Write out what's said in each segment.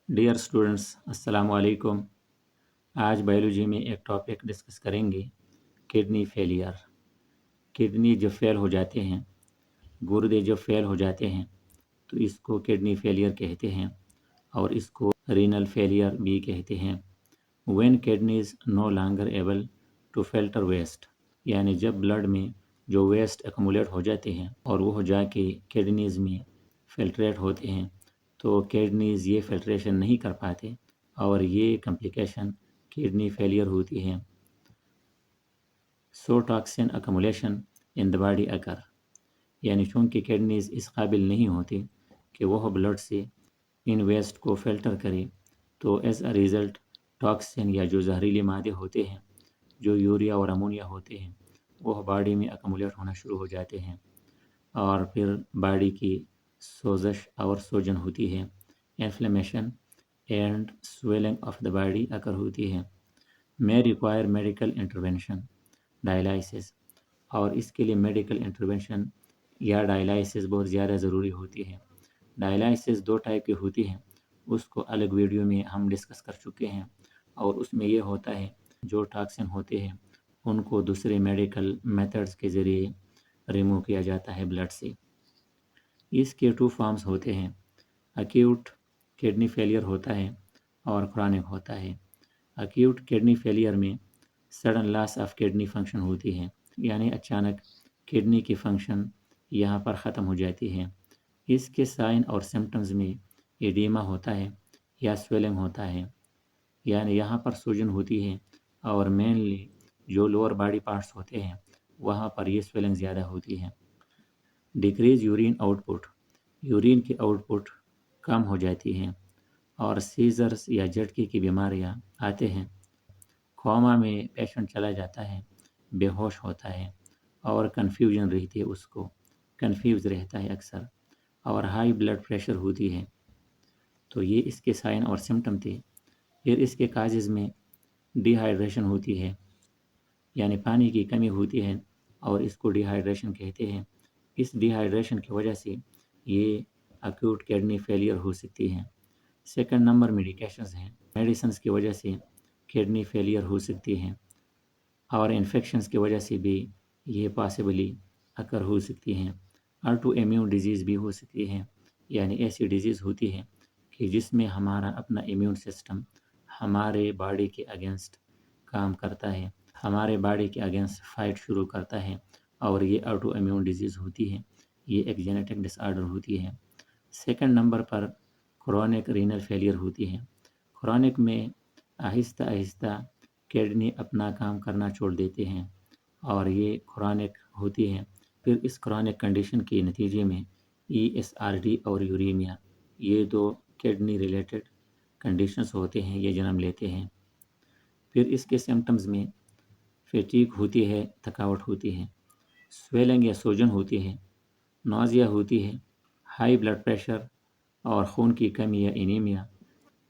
Dear students, अस्सलाम वालेकुम। आज बायोलॉजी में एक टॉपिक डिस्कस करेंगे, किडनी फेलियर। किडनी जब फेल हो जाते हैं, गुर्दे जब फेल हो जाते हैं तो इसको किडनी फेलियर कहते हैं और इसको रीनल फेलियर भी कहते हैं। When kidneys no longer able to filter waste, यानी जब ब्लड में जो वेस्ट एकमुलेट हो जाते हैं और वो जाके किडनीज में फिल्ट्रेट होते हैं, तो किडनीज ये फिल्ट्रेशन नहीं कर पाते और ये कम्प्लिकेशन किडनी फेलियर होती है। सो टॉक्सिन अकमुलेशन इन द बॉडी अकर, यानी चूँकि किडनीज इस काबिल नहीं होती कि वह ब्लड से इन वेस्ट को फ़िल्टर करे, तो एज अ रिज़ल्ट टॉक्सिन या जो जहरीले मादे होते हैं, जो यूरिया और अमोनिया होते हैं, वह बॉडी में अकमुलेट होना शुरू हो जाते हैं और फिर बॉडी की सोजश और सूजन होती है, inflammation and swelling of the body occur होती है। May require medical intervention, dialysis, और इसके लिए मेडिकल इंटरवेंशन या डायलिसिस बहुत ज़्यादा ज़रूरी होती है। डायलिसिस दो टाइप की होती है, उसको अलग वीडियो में हम डिस्कस कर चुके हैं और उसमें ये होता है जो टॉक्सिन होते हैं उनको दूसरे मेडिकल मेथड्स के ज़रिए रिमूव किया जाता है ब्लड से। इसके टू फॉर्म्स होते हैं, अक्यूट किडनी फेलियर होता है और क्रॉनिक होता है। अक्यूट किडनी फेलियर में sudden loss of kidney function होती है, यानी अचानक किडनी की फंक्शन यहाँ पर ख़त्म हो जाती है। इसके साइन और सिम्टम्स में एडिमा होता है या स्वेलिंग होता है, यानी यहाँ पर सूजन होती है और मेनली जो लोअर बॉडी पार्ट्स होते हैं वहाँ पर ये स्वेलिंग ज़्यादा होती है। डिक्रीज यूरिन आउटपुट, यूरिन की आउटपुट कम हो जाती है और सीजर्स या झटके की बीमारियाँ आते हैं। कोमा में पेशेंट चला जाता है, बेहोश होता है और कन्फ्यूजन रहती है, उसको कन्फ्यूज रहता है अक्सर, और हाई ब्लड प्रेशर होती है। तो ये इसके साइन और सिम्टम थे। फिर इसके काजेज़ में डिहाइड्रेशन होती है, यानी पानी की कमी होती है और इसको डिहाइड्रेशन कहते हैं। इस डिहाइड्रेशन की वजह से ये अक्यूट किडनी फेलियर हो सकती है। सेकंड नंबर मेडिकेशंस हैं, मेडिसिन्स की वजह से किडनी फेलियर हो सकती है और इन्फेक्शंस की वजह से भी ये पॉसिबली अकर हो सकती हैं। ऑटो इम्यून डिजीज़ भी हो सकती है, यानी ऐसी डिजीज़ होती है कि जिसमें हमारा अपना इम्यून सिस्टम हमारे बॉडी के अगेंस्ट काम करता है, हमारे बॉडी के अगेंस्ट फाइट शुरू करता है और ये ऑटो इम्यून डिजीज़ होती है। ये एक जेनेटिक डिसऑर्डर होती है। सेकंड नंबर पर क्रॉनिक रीनल फेलियर होती है। क्रॉनिक में आहिस्ता आहिस्ता किडनी अपना काम करना छोड़ देते हैं और ये क्रॉनिक होती है। फिर इस क्रॉनिक कंडीशन के नतीजे में ESRD और यूरेमिया, ये दो किडनी रिलेटेड कंडीशंस होते हैं, ये जन्म लेते हैं। फिर इसके सिम्टम्स में फैटीग होती है, थकावट होती है, स्वेलिंग या सूजन होती है, नौजिया होती है, हाई ब्लड प्रेशर और खून की कमी या एनीमिया।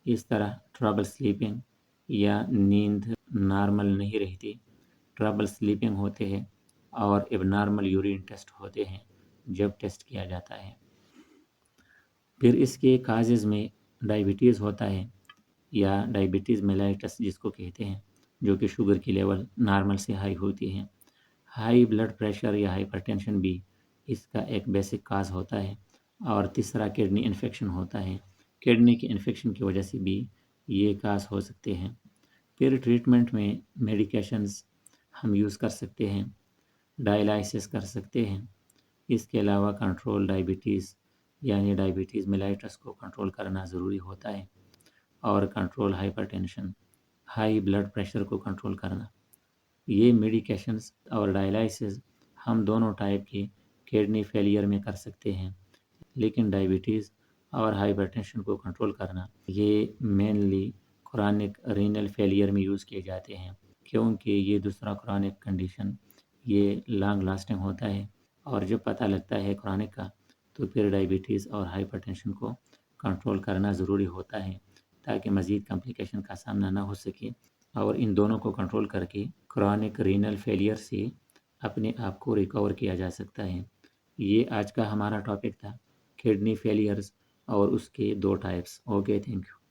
इस तरह ट्रबल स्लीपिंग या नींद नॉर्मल नहीं रहती, ट्रबल स्लीपिंग होते हैं और एबनॉर्मल यूरिन टेस्ट होते हैं जब टेस्ट किया जाता है। फिर इसके काजेज़ में डायबिटीज़ होता है या डायबिटीज़ मेलाइटस जिसको कहते हैं, जो कि शुगर की लेवल नॉर्मल से हाई होती है। हाई ब्लड प्रेशर या हाइपरटेंशन भी इसका एक बेसिक काज होता है। और तीसरा किडनी इन्फेक्शन होता है, किडनी के इन्फेक्शन की वजह से भी ये काज हो सकते हैं। फिर ट्रीटमेंट में मेडिकेशंस हम यूज़ कर सकते हैं, डायलिसिस कर सकते हैं। इसके अलावा कंट्रोल डायबिटीज़, यानी डायबिटीज़ मेलाइटस को कंट्रोल करना ज़रूरी होता है और control hypertension, high blood pressure को कंट्रोल करना। ये मेडिकेशंस और डायलिसिस हम दोनों टाइप की किडनी फेलियर में कर सकते हैं, लेकिन डायबिटीज़ और हाइपरटेंशन को कंट्रोल करना ये मेनली क्रॉनिक रीनल फेलियर में यूज़ किए जाते हैं, क्योंकि ये दूसरा क्रॉनिक कंडीशन ये लॉन्ग लास्टिंग होता है और जब पता लगता है क्रॉनिक का तो फिर डायबिटीज़ और हाइपरटेंशन को कंट्रोल करना ज़रूरी होता है ताकि मज़ीद कॉम्प्लिकेशन का सामना ना हो सके और इन दोनों को कंट्रोल करके क्रॉनिक रीनल फेलियर से अपने आप को रिकवर किया जा सकता है। ये आज का हमारा टॉपिक था, किडनी फेलियर्स और उसके दो टाइप्स। Okay, thank you.